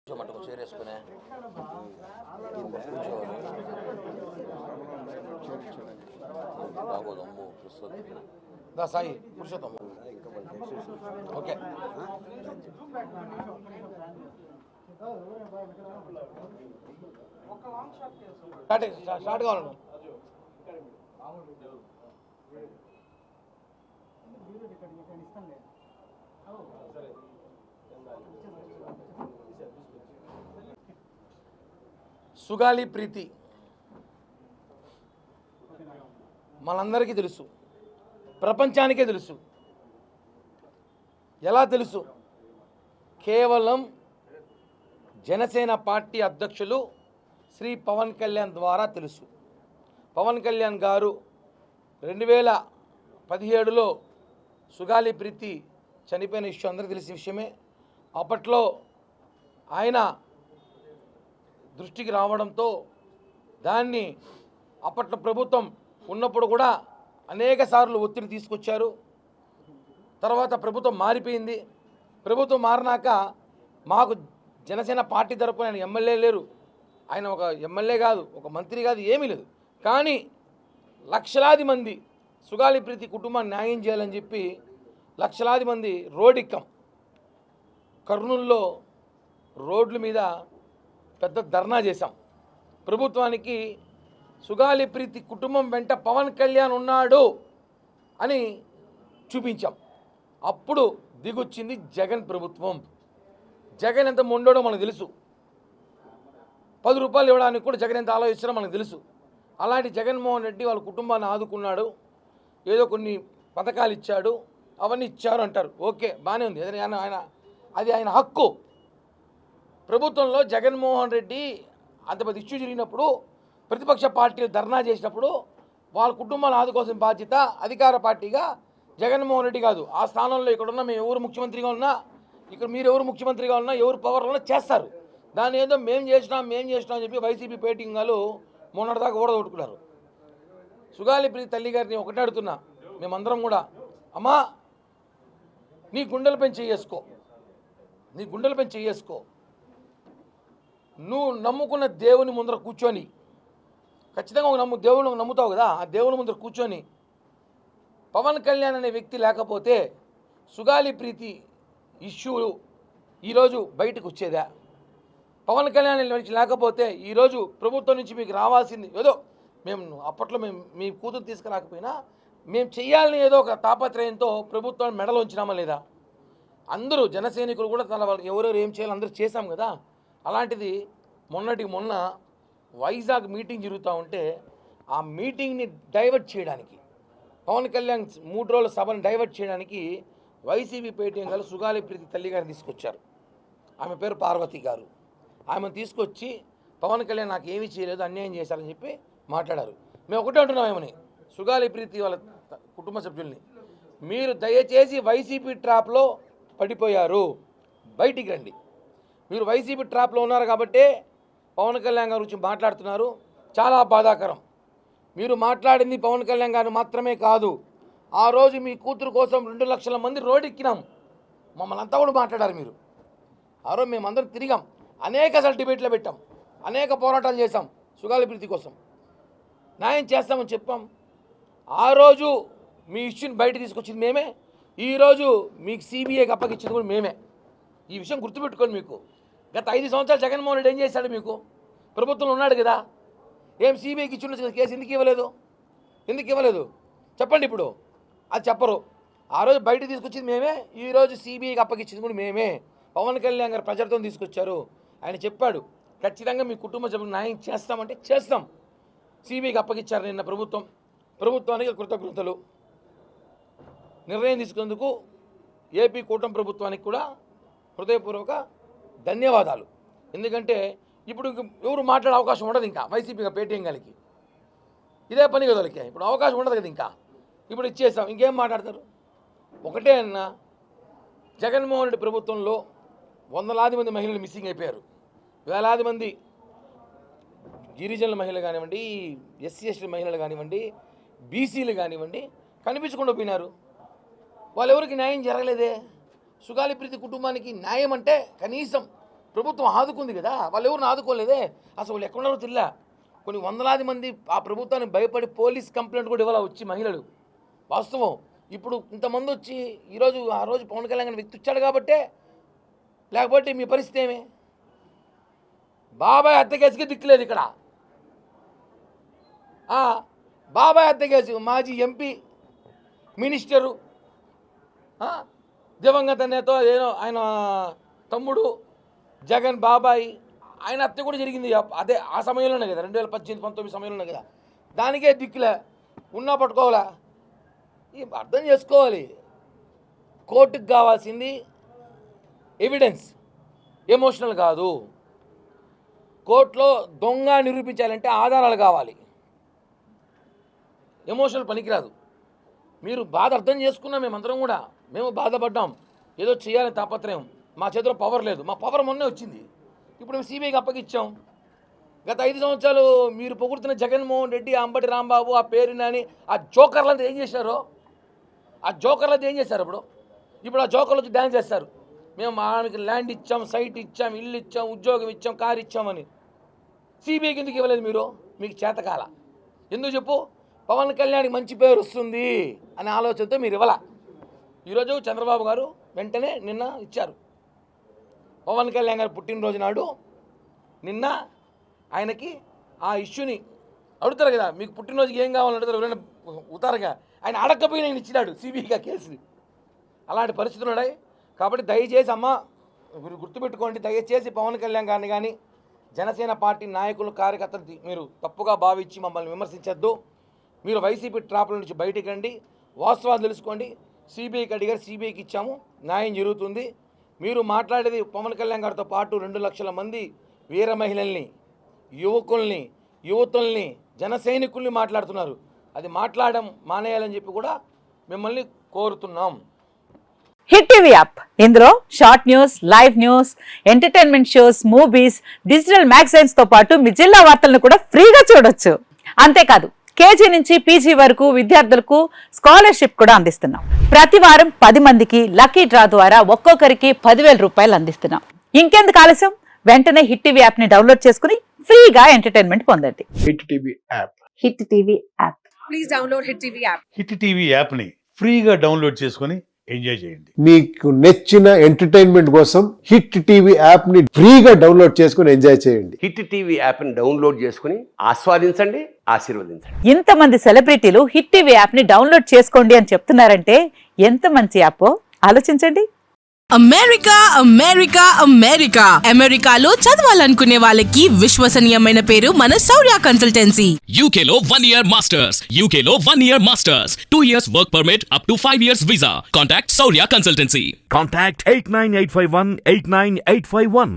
మటుకు చేరేసుకునే బాగోదమ్ము దా Sai పురుషోత్తమ్ము okay start కావాలి సుగాలి ప్రీతి మనందరికీ తెలుసు, ప్రపంచానికే తెలుసు. ఎలా తెలుసు? కేవలం జనసేన పార్టీ అధ్యక్షులు శ్రీ పవన్ కళ్యాణ్ ద్వారా తెలుసు. పవన్ కళ్యాణ్ గారు 2017లో సుగాలి ప్రీతి చనిపోయిన విషయం అందరికీ తెలిసిన విషయమే. అప్పట్లో ఆయన దృష్టికి రావడంతో దాన్ని అప్పట్లో ప్రభుత్వం ఉన్నప్పుడు కూడా అనేక సార్లు ఒత్తిడి తీసుకొచ్చారు. తర్వాత ప్రభుత్వం మారిపోయింది. ప్రభుత్వం మారినాక మాకు జనసేన పార్టీ తరపున ఆయన ఎమ్మెల్యే లేరు, ఆయన ఒక ఎమ్మెల్యే కాదు, ఒక మంత్రి కాదు, ఏమీ లేదు. కానీ లక్షలాది మంది సుగాలి ప్రీతి కుటుంబాన్ని న్యాయం చేయాలని చెప్పి లక్షలాది మంది రోడ్డెక్కాం. కర్నూలులో రోడ్ల మీద పెద్ద ధర్నా చేశాం. ప్రభుత్వానికి సుగాలి ప్రీతి కుటుంబం వెంట పవన్ కళ్యాణ్ ఉన్నాడు అని చూపించాం. అప్పుడు దిగొచ్చింది జగన్ ప్రభుత్వం. జగన్ ఎంత మొండోడో మనకు తెలుసు. 10 రూపాయలు ఇవ్వడానికి కూడా జగన్ ఎంత ఆలోచించారో మనకు తెలుసు. అలాంటి జగన్మోహన్ రెడ్డి వాళ్ళ కుటుంబాన్ని ఆదుకున్నాడు, ఏదో కొన్ని పథకాలు ఇచ్చాడు, అవన్నీ ఇచ్చారు అంటారు. ఓకే, బాగానే ఉంది, అది ఆయన హక్కు. ప్రభుత్వంలో జగన్మోహన్ రెడ్డి అంత పెద్ద ఇష్యూ జరిగినప్పుడు ప్రతిపక్ష పార్టీలు ధర్నా చేసినప్పుడు వాళ్ళ కుటుంబాలను ఆదుకోవాల్సిన బాధ్యత అధికార పార్టీగా జగన్మోహన్ రెడ్డి కాదు. ఆ స్థానంలో ఇక్కడున్న మేము ఎవరు ముఖ్యమంత్రిగా ఉన్నా, ఇక్కడ మీరు ఎవరు ముఖ్యమంత్రిగా ఉన్నా, ఎవరు పవర్లో ఉన్నా చేస్తారు. దాని ఏదో మేము చేసినాం అని చెప్పి వైసీపీ పేటింగ్ వాళ్ళు మొన్నటిదాకా ఓడగొట్టుకున్నారు. సుగాలి ప్రీతి తల్లి గారిని ఒకటే అడుగుతున్నా, మేమందరం కూడా, అమ్మా నీ గుండెలపై చేసుకో, నీ గుండెలపై చేసుకో. నువ్వు నమ్ముకున్న దేవుని ముందర కూర్చొని, ఖచ్చితంగా ఒక దేవుని నమ్ముతావు కదా, ఆ దేవుని ముందర కూర్చొని పవన్ కళ్యాణ్ అనే వ్యక్తి లేకపోతే సుగాలి ప్రీతి ఇష్యూ ఈరోజు బయటకు వచ్చేదా? పవన్ కళ్యాణ్ లేకపోతే ఈరోజు ప్రభుత్వం నుంచి మీకు రావాల్సింది ఏదో, అప్పట్లో మీ కూతురు తీసుకురాకపోయినా మేము చెయ్యాలని ఏదో ఒక తాపత్రయంతో ప్రభుత్వాన్ని మెడలో ఉంచినామా లేదా? అందరూ జనసైనికులు కూడా తన వాళ్ళకి ఎవరెవరు ఏం చేయాలో అందరూ చేశాం కదా. అలాంటిది మొన్న వైజాగ్ మీటింగ్ జరుగుతూ ఉంటే ఆ మీటింగ్ని డైవర్ట్ చేయడానికి, పవన్ కళ్యాణ్ 3 రోజుల సభను డైవర్ట్ చేయడానికి వైసీపీ పేటీఎం గారు సుగాలి ప్రీతి తల్లి గారిని తీసుకొచ్చారు. ఆమె పేరు పార్వతి గారు. ఆమెను తీసుకొచ్చి పవన్ కళ్యాణ్ నాకు ఏమీ చేయలేదు, అన్యాయం చేశారని చెప్పి మాట్లాడారు. మేము ఒకటే అంటున్నాం ఏమని, సుగాలి ప్రీతి వాళ్ళ కుటుంబ సభ్యుల్ని, మీరు దయచేసి వైసీపీ ట్రాప్లో పడిపోయారు, బయటికి రండి. మీరు వైసీపీ ట్రాప్లో ఉన్నారు కాబట్టి పవన్ కళ్యాణ్ గారి గురించి మాట్లాడుతున్నారు. చాలా బాధాకరం. మీరు మాట్లాడింది పవన్ కళ్యాణ్ గారు మాత్రమే కాదు, ఆ రోజు మీ కూతురు కోసం 2 లక్షల మంది రోడ్డు ఎక్కినాం, మమ్మల్ని అంతా కూడా మాట్లాడారు మీరు. ఆ రోజు మేమందరం తిరిగాం, అనేక డిబేట్లు పెట్టాం, అనేక పోరాటాలు చేశాం, సుగాలి ప్రీతి కోసం న్యాయం చేస్తామని చెప్పాం. ఆ రోజు మీ ఇష్యూని బయట తీసుకొచ్చింది మేమే, ఈరోజు మీకు సిబిఐకి అప్పగించింది కూడా మేమే. ఈ విషయం గుర్తుపెట్టుకోండి. మీకు గత 5 సంవత్సరాలు జగన్మోహన్ రెడ్డి ఏం చేశాడు? మీకు ప్రభుత్వంలో ఉన్నాడు కదా, ఏం సిబిఐకి ఇచ్చిన కేసు ఎందుకు ఇవ్వలేదు చెప్పండి. ఇప్పుడు అది చెప్పరు. ఆ రోజు బయట తీసుకొచ్చింది మేమే, ఈరోజు సిబిఐకి అప్పగించింది కూడా మేమే. పవన్ కళ్యాణ్ గారు ప్రజలతో తీసుకొచ్చారు. ఆయన చెప్పాడు, ఖచ్చితంగా మీ కుటుంబ సభ్యులకు న్యాయం చేస్తామంటే చేస్తాం. సిబిఐకి అప్పగించారు నిన్న ప్రభుత్వానికి కృతజ్ఞతలు. నిర్ణయం తీసుకున్నందుకు ఏపీ కూటమి ప్రభుత్వానికి కూడా హృదయపూర్వక ధన్యవాదాలు. ఎందుకంటే ఇప్పుడు ఎవరు మాట్లాడే అవకాశం ఉండదు, ఇంకా వైసీపీగా పేటీఎం గారికి ఇదే పని కదా, వాళ్ళకి ఇప్పుడు అవకాశం ఉండదు కదా. ఇంకా ఇప్పుడు ఇచ్చేసాం, ఇంకేం మాట్లాడతారు? ఒకటే అన్న, జగన్మోహన్ రెడ్డి ప్రభుత్వంలో వందలాది మంది మహిళలు మిస్సింగ్ అయిపోయారు, వేలాది మంది గిరిజనుల మహిళలు కానివ్వండి, ఎస్సీ ఎస్టీ మహిళలు కానివ్వండి, బీసీలు కానివ్వండి కనిపించకుండా పోయినారు. వాళ్ళెవరికి న్యాయం జరగలేదే. సుగాలి ప్రీతి కుటుంబానికి న్యాయం అంటే కనీసం ప్రభుత్వం ఆదుకుంది కదా, వాళ్ళు ఎవరిని ఆదుకోలేదే. అసలు వాళ్ళు ఎక్కడున్నారో తెలియా. కొన్ని వందలాది మంది ఆ ప్రభుత్వానికి భయపడి పోలీస్ కంప్లైంట్ కూడా ఇవ్వాల వచ్చి మహిళలు. వాస్తవం. ఇప్పుడు ఇంతమంది వచ్చి ఈరోజు ఆ రోజు పవన్ కళ్యాణ్ గారిని వ్యక్తి వచ్చాడు కాబట్టే, లేకపోతే మీ పరిస్థితి ఏమి? బాబాయ్ హత్య కేసుకి దిక్కులేదు ఇక్కడ. బాబాయ్ హత్య కేసు మాజీ ఎంపీ, మినిస్టరు, దివంగత నేత ఏదో ఆయన తమ్ముడు జగన్ బాబాయ్, ఆయన హత్య కూడా జరిగింది అదే ఆ సమయంలోనే కదా, 2018-19 సమయంలోనే కదా. దానికే దిక్కులే, ఉన్నా పట్టుకోవాలా. అర్థం చేసుకోవాలి. కోర్టుకు కావాల్సింది ఎవిడెన్స్, ఎమోషనల్ కాదు. కోర్టులో దొంగ నిరూపించాలంటే ఆధారాలు కావాలి, ఎమోషనల్ పనికిరాదు. మీరు బాధ అర్థం చేసుకున్నాం, మేమందరం కూడా మేము బాధపడ్డాం. ఏదో చేయాలని తాపత్రయం. మా చేతిలో పవర్ లేదు. మా పవర్ మొన్నే వచ్చింది. ఇప్పుడు మేము సిబిఐకి అప్పగిచ్చాం. గత 5 సంవత్సరాలు మీరు పొగుడుతున్న జగన్మోహన్ రెడ్డి, అంబటి రాంబాబు, ఆ పేరు నాని, ఆ జోకర్లంతా ఏం చేశారో, ఆ జోకర్లంతా ఏం చేశారు? ఇప్పుడు ఆ జోకర్లు వచ్చి డ్యాన్స్ చేస్తారు. మేము ఆయనకి ల్యాండ్ ఇచ్చాం, సైట్ ఇచ్చాం, ఇల్లు ఇచ్చాం, ఉద్యోగం ఇచ్చాం, కారు ఇచ్చామని. సిబిఐకి ఎందుకు ఇవ్వలేదు మీరు? మీకు చేతకాల. ఎందుకు చెప్పు? పవన్ కళ్యాణ్కి మంచి పేరు వస్తుంది అనే ఆలోచనతో మీరు ఇవ్వాల. ఈరోజు చంద్రబాబు గారు వెంటనే నిన్న ఇచ్చారు. పవన్ కళ్యాణ్ గారు పుట్టినరోజు నాడు నిన్న ఆయనకి ఆ ఇష్యూని అడుగుతారు కదా, మీకు పుట్టినరోజుకి ఏం కావాలని అడుగుతారు, ఎవరైనా ఉతారుగా. ఆయన అడగకపోయినా ఆయన ఇచ్చినాడు సిబిఐగా కేసు. అలాంటి పరిస్థితులు ఉన్నాయి. కాబట్టి దయచేసి అమ్మ మీరు గుర్తుపెట్టుకోండి, దయచేసి పవన్ కళ్యాణ్ గారిని కానీ జనసేన పార్టీ నాయకులు, కార్యకర్తలు మీరు తప్పుగా భావించి మమ్మల్ని విమర్శించద్దు. మీరు వైసీపీ ట్రాప్ల నుంచి బయటికి రండి, వాస్తవాలు తెలుసుకోండి. సిబిఐకి అడిగారు, సిబిఐకి ఇచ్చాము, న్యాయం జరుగుతుంది. మీరు మాట్లాడేది పవన్ కళ్యాణ్ గారితో పాటు 2 లక్షల మంది వీర మహిళల్ని, యువకుల్ని, యువతుల్ని, జన సైనికుల్ని మాట్లాడుతున్నారు. అది మాట్లాడడం మానేయాలని చెప్పి కూడా మిమ్మల్ని కోరుతున్నాం. హిట్ టీవీ యాప్, ఇందులో short news, live news, entertainment shows, movies, digital magazines తో పాటు మీ జిల్లా వార్తలను కూడా ఫ్రీగా చూడొచ్చు. అంతేకాదు కేజీ నుంచి పీజీ వరకు విద్యార్థులకు స్కాలర్షిప్ కూడా అందిస్తున్నాం. ప్రతి వారం 10 మందికి లక్కీ డ్రా ద్వారా ఒక్కొక్కరికి 10,000 రూపాయలు అందిస్తున్నాం. ఇంకెందుకు ఆలస్యం? వెంటనే హిట్ టీవీ యాప్ ని డౌన్లోడ్ చేసుకుని ఫ్రీగా ఎంటర్టైన్మెంట్ పొందండి. Hit TV app. Hit TV app. Please download hit TV app. Hit TV app ని ఫ్రీగా డౌన్లోడ్ చేసుకుని ఎంజాయ్ చేయండి. మీకు నచ్చిన ఎంటర్టైన్మెంట్ కోసం హిట్ టీవీ యాప్ ని ఫ్రీగా డౌన్లోడ్ చేసుకుని ఎంజాయ్ చేయండి. హిట్ టీవీ యాప్ ని డౌన్లోడ్ చేసుకుని ఆస్వాదించండి, ఆశీర్వదించండి. ఇంతమంది సెలబ్రిటీలు హిట్ టీవీ యాప్ ని డౌన్లోడ్ చేసుకోండి అని చెప్తున్నారంటే ఎంత మంచి యాప్ ఆలోచించండి. అమెరికా అమెరికా అమెరికా అమెరికాలో చదవాలనుకునే వాళ్ళకి విశ్వసనీయమైన పేరు మన శౌర్య కన్సల్టెన్సీ. UK లో 1 year masters. UK లో 1 year masters. 2 years work permit up to 5 years visa. Contact Saurya Consultancy. Contact 89851 89851.